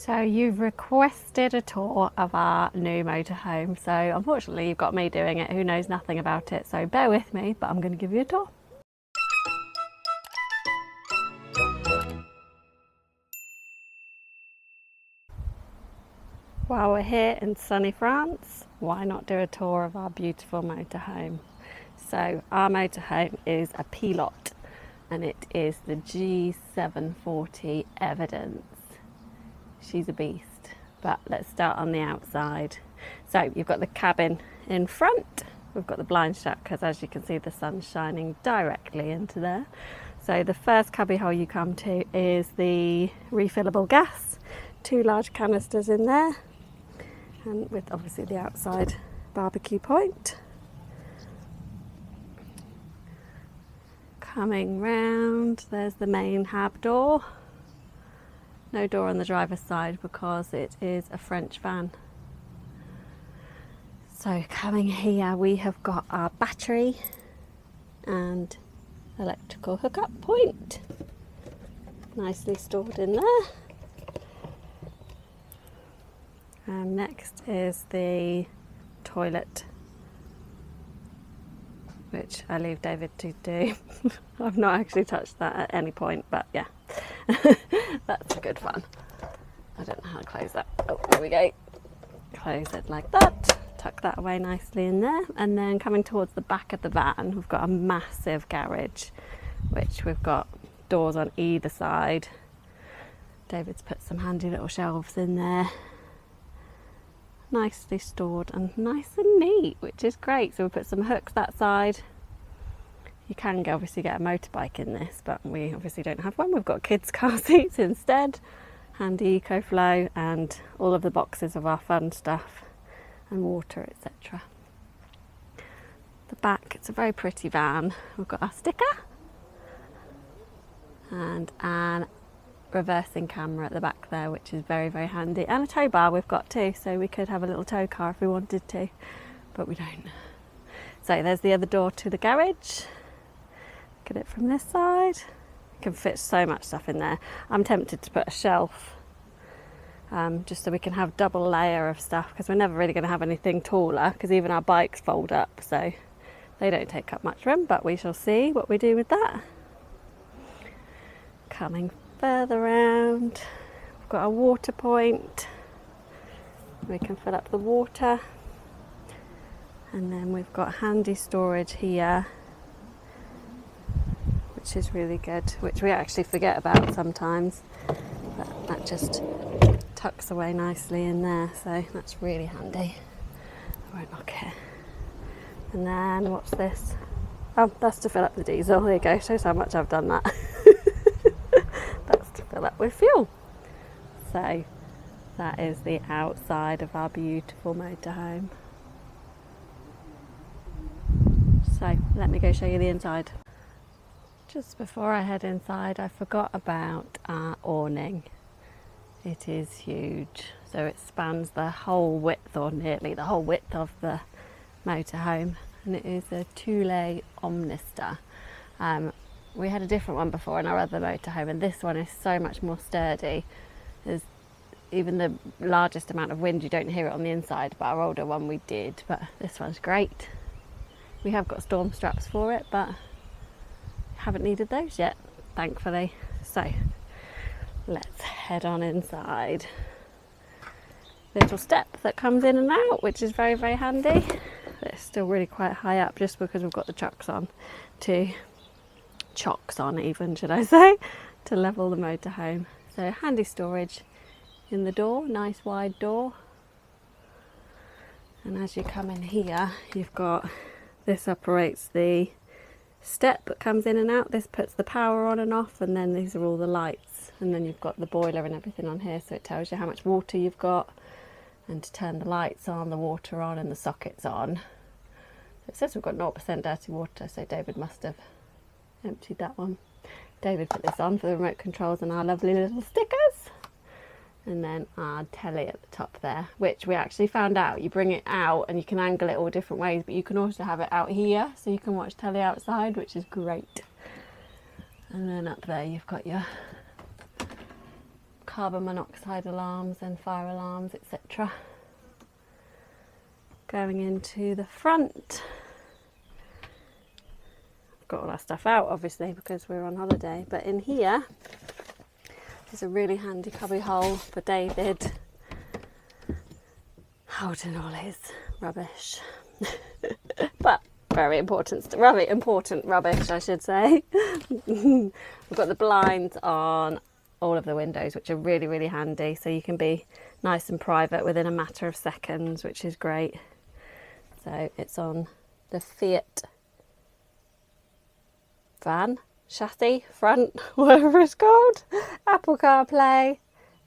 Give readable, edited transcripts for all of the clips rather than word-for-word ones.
So you've requested a tour of our new motorhome. So unfortunately you've got me doing it, who knows nothing about it. So bear with me, but I'm going to give you a tour. While we're here in sunny France, why not do a tour of our beautiful motorhome? So our motorhome is a Pilote and it is the G740 Evidence. She's a beast. But let's start on the outside. So you've got the cabin in front. We've got the blinds shut because, as you can see, the sun's shining directly into there. So the first cubby hole you come to is the refillable gas. 2 large canisters in there, and with obviously the outside barbecue point. Coming round, there's the main hab door. No door on the driver's side because it is a French van. So coming here we have got our battery and electrical hookup point. Nicely stored in there. And next is the toilet, which I leave David to do. I've not actually touched that at any point, but yeah. That's good fun. I don't know how to close that. Oh, there we go. Close it like that. Tuck that away nicely in there. And then coming towards the back of the van, we've got a massive garage, which we've got doors on either side. David's put some handy little shelves in there. Nicely stored and nice and neat, which is great. So we put some hooks that side. You can obviously get a motorbike in this, but we obviously don't have one. We've got kids' car seats instead, handy EcoFlow, and all of the boxes of our fun stuff and water, etc. The back, it's a very pretty van. We've got our sticker and an reversing camera at the back there, which is very, very handy, and a tow bar we've got too, so we could have a little tow car if we wanted to, but we don't. So there's the other door to the garage. Look at it from this side. You can fit so much stuff in there. I'm tempted to put a shelf just so we can have double layer of stuff, because we're never really going to have anything taller, because even our bikes fold up, so they don't take up much room, but we shall see what we do with that. Coming further round, we've got a water point. We can fill up the water, and then we've got handy storage here, which is really good, which we actually forget about sometimes, but that just tucks away nicely in there, so that's really handy. I won't lock it. And then what's this? Oh, that's to fill up the diesel. There you go, shows how much I've done that. That's to fill up with fuel. So that is the outside of our beautiful motorhome. So let me go show you the inside. Just before I head inside, I forgot about our awning. It is huge, so it spans the whole width, or nearly the whole width of the motorhome, and it is a Thule Omnistor. We had a different one before in our other motorhome, and this one is so much more sturdy. There's even the largest amount of wind, you don't hear it on the inside, but our older one we did, but this one's great. We have got storm straps for it, but haven't needed those yet, thankfully. So let's head on inside. Little step that comes in and out, which is very, very handy. It's still really quite high up just because we've got the chocks on even, should I say, to level the motorhome. So handy storage in the door, nice wide door. And as you come in here, you've got, this operates the step that comes in and out. This puts the power on and off, and then these are all the lights, and then you've got the boiler and everything on here, so it tells you how much water you've got, and to turn the lights on, the water on, and the sockets on. It says we've got 0% dirty water, so David must have emptied that one. David put this on for the remote controls and our lovely little stickers. And then our telly at the top there, which we actually found out you bring it out and you can angle it all different ways, but you can also have it out here so you can watch telly outside, which is great. And then up there you've got your carbon monoxide alarms and fire alarms, etc. Going into the front, I've got all our stuff out obviously because we're on holiday, but in here is a really handy cubby hole for David holding all his rubbish. But very important rubbish, I should say. We've got the blinds on all of the windows, which are really, really handy, so you can be nice and private within a matter of seconds, which is great. So it's on the Fiat van chassis front, whatever it's called. Apple CarPlay,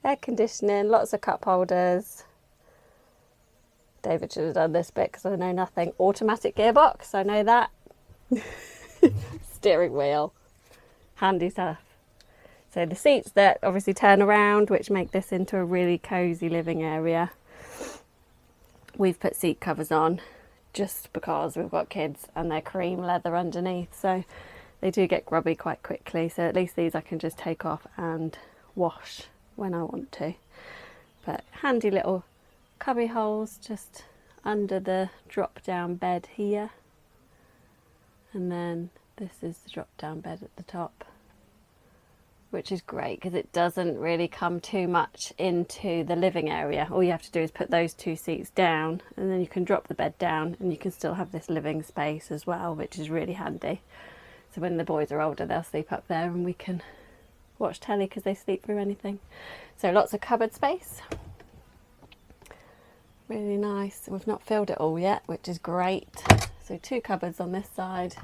air conditioning, lots of cup holders. David should have done this bit because I know nothing. Automatic gearbox, I know that. Steering wheel, handy stuff. So the seats that obviously turn around, which make this into a really cosy living area. We've put seat covers on just because we've got kids and they're cream leather underneath, so they do get grubby quite quickly. So at least these I can just take off and wash when I want to. But handy little cubby holes just under the drop down bed here, and then this is the drop down bed at the top, which is great because it doesn't really come too much into the living area. All you have to do is put those two seats down and then you can drop the bed down and you can still have this living space as well, which is really handy. So when the boys are older they'll sleep up there and we can watch telly because they sleep through anything. So lots of cupboard space. Really nice. We've not filled it all yet, which is great. So 2 cupboards on this side.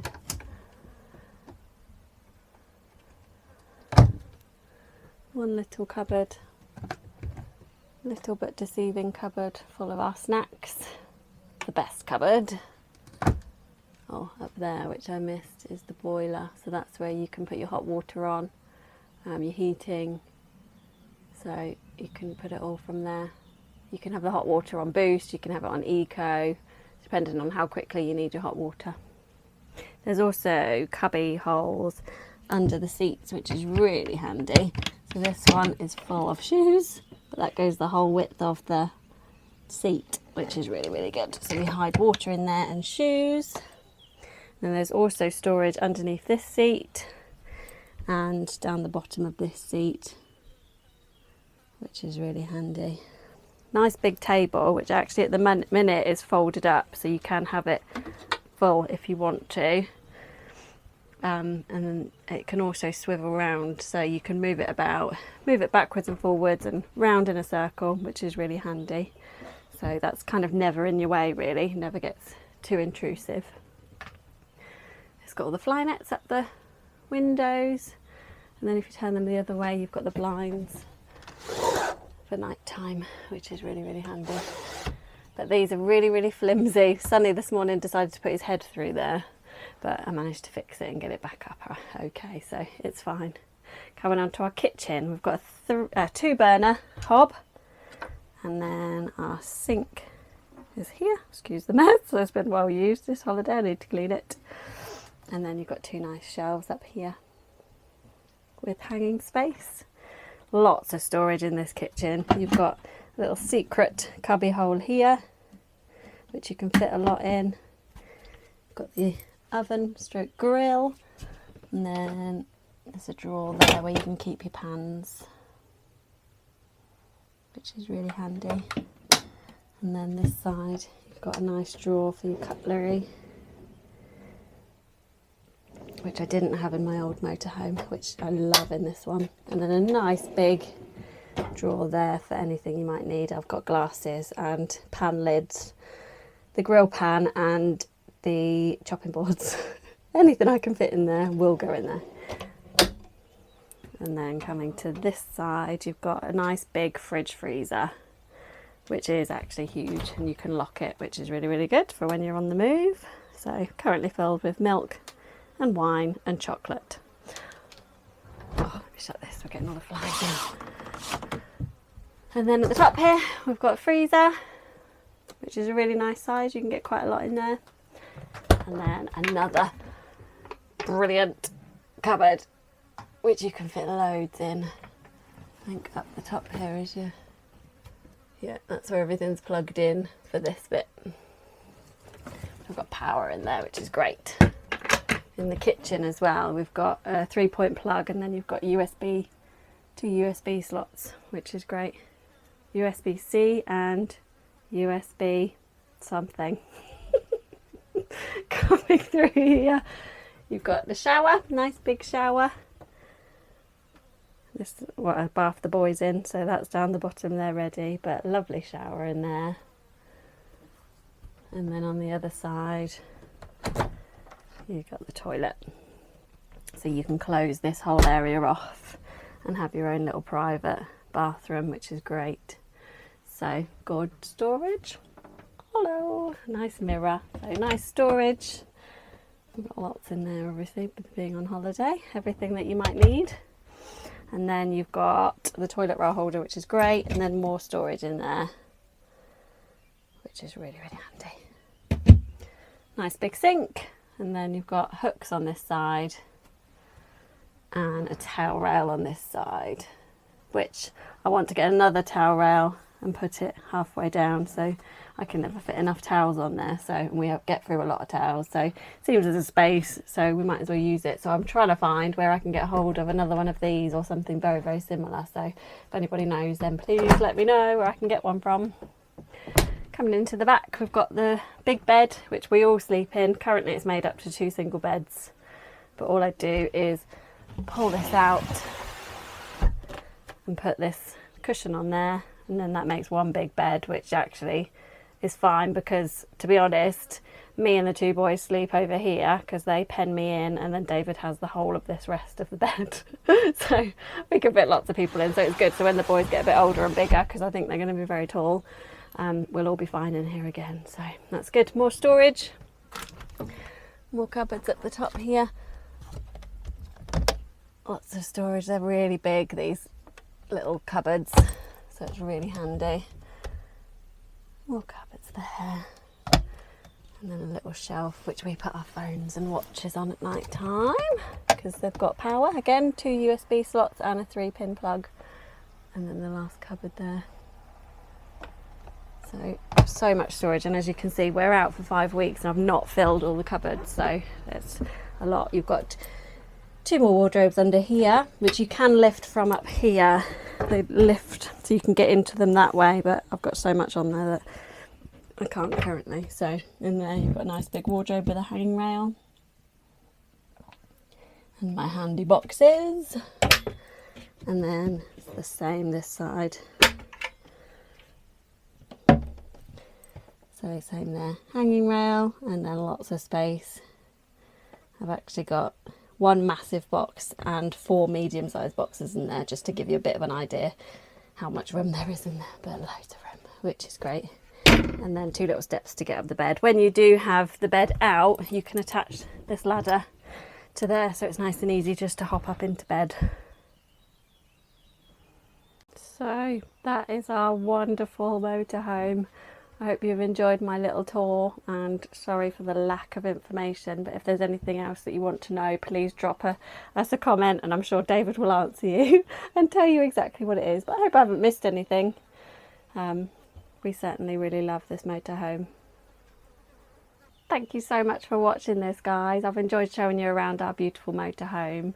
One little cupboard, little but deceiving cupboard full of our snacks. The best cupboard, oh, up there, which I missed, is the boiler. So that's where you can put your hot water on, your heating. So you can put it all from there. You can have the hot water on boost, you can have it on eco, depending on how quickly you need your hot water. There's also cubby holes under the seats, which is really handy. So this one is full of shoes, but that goes the whole width of the seat, which is really, really good. So we hide water in there and shoes. And there's also storage underneath this seat and down the bottom of this seat, which is really handy. Nice big table, which actually at the minute is folded up, so you can have it full if you want to. And then it can also swivel around, so you can move it about, move it backwards and forwards and round in a circle, which is really handy. So that's kind of never in your way really, never gets too intrusive. It's got all the fly nets up the windows, and then if you turn them the other way you've got the blinds for night time, which is really, really handy. But these are really, really flimsy. Sonny this morning decided to put his head through there, but I managed to fix it and get it back up okay, so it's fine. Coming on to our kitchen, we've got a 2-burner hob, and then our sink is here. Excuse the mess, so it's been well used this holiday, I need to clean it. And then you've got 2 nice shelves up here with hanging space. Lots of storage in this kitchen. You've got a little secret cubby hole here, which you can fit a lot in. You've got the oven stroke grill, and then there's a drawer there where you can keep your pans, which is really handy. And then this side you've got a nice drawer for your cutlery, which I didn't have in my old motorhome, which I love in this one. And then a nice big drawer there for anything you might need. I've got glasses and pan lids, the grill pan and the chopping boards. Anything I can fit in there will go in there. And then coming to this side, you've got a nice big fridge freezer, which is actually huge, and you can lock it, which is really, really good for when you're on the move. So currently filled with milk and wine and chocolate. Oh, let me shut this, we're getting all the flies in. And then at the top here we've got a freezer, which is a really nice size, you can get quite a lot in there. And then another brilliant cupboard, which you can fit loads in. I think up the top here is your, yeah, that's where everything's plugged in for this bit. I've got power in there, which is great. In the kitchen as well, we've got a 3-point plug, and then you've got USB, 2 USB slots, which is great. USB-C and USB something coming through here. You've got the shower, nice big shower. This is what I bath the boys in, so that's down the bottom there ready, but lovely shower in there. And then on the other side you've got the toilet, so you can close this whole area off and have your own little private bathroom, which is great. So good storage. Hello, nice mirror, so nice storage. We've got lots in there obviously with being on holiday, everything that you might need. And then you've got the toilet roll holder, which is great, and then more storage in there, which is really, really handy. Nice big sink, and then you've got hooks on this side and a towel rail on this side, which I want to get another towel rail and put it halfway down, so I can never fit enough towels on there, so we get through a lot of towels, so it seems there's a space, so we might as well use it. So I'm trying to find where I can get hold of another one of these or something very, very similar, so if anybody knows, then please let me know where I can get one from. Coming into the back, we've got the big bed, which we all sleep in. Currently it's made up to 2 single beds, but all I do is pull this out and put this cushion on there, and then that makes one big bed, which actually is fine, because to be honest, me and the 2 boys sleep over here because they pen me in, and then David has the whole of this rest of the bed. So we can fit lots of people in, so it's good. So when the boys get a bit older and bigger, because I think they're going to be very tall, we'll all be fine in here again, so that's good. More storage, more cupboards at the top here, lots of storage. They're really big, these little cupboards, so it's really handy. More cupboards there, and then a little shelf which we put our phones and watches on at night time, because they've got power. Again, 2 USB slots and a 3-pin plug, and then the last cupboard there. So much storage, and as you can see, we're out for 5 weeks and I've not filled all the cupboards, so it's a lot. You've got 2 more wardrobes under here, which you can lift from up here. They lift so you can get into them that way, but I've got so much on there that I can't currently. So in there you've got a nice big wardrobe with a hanging rail, and my handy boxes, and then it's the same this side. So same there, hanging rail, and then lots of space. I've actually got 1 massive box and 4 medium-sized boxes in there, just to give you a bit of an idea how much room there is in there, but loads of room, which is great. And then 2 little steps to get up the bed. When you do have the bed out, you can attach this ladder to there, so it's nice and easy just to hop up into bed. So that is our wonderful motorhome. I hope you've enjoyed my little tour, and sorry for the lack of information, but if there's anything else that you want to know, please drop us a comment, and I'm sure David will answer you and tell you exactly what it is. But I hope I haven't missed anything. We certainly really love this motorhome. Thank you so much for watching this, guys. I've enjoyed showing you around our beautiful motorhome.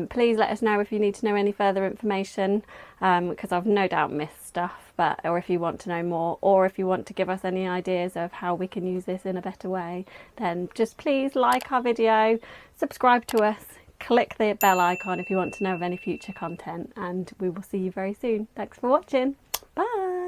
Please let us know if you need to know any further information, because I've no doubt missed stuff, or if you want to know more, or if you want to give us any ideas of how we can use this in a better way, then just please like our video, subscribe to us, click the bell icon if you want to know of any future content, and we will see you very soon. Thanks for watching. Bye.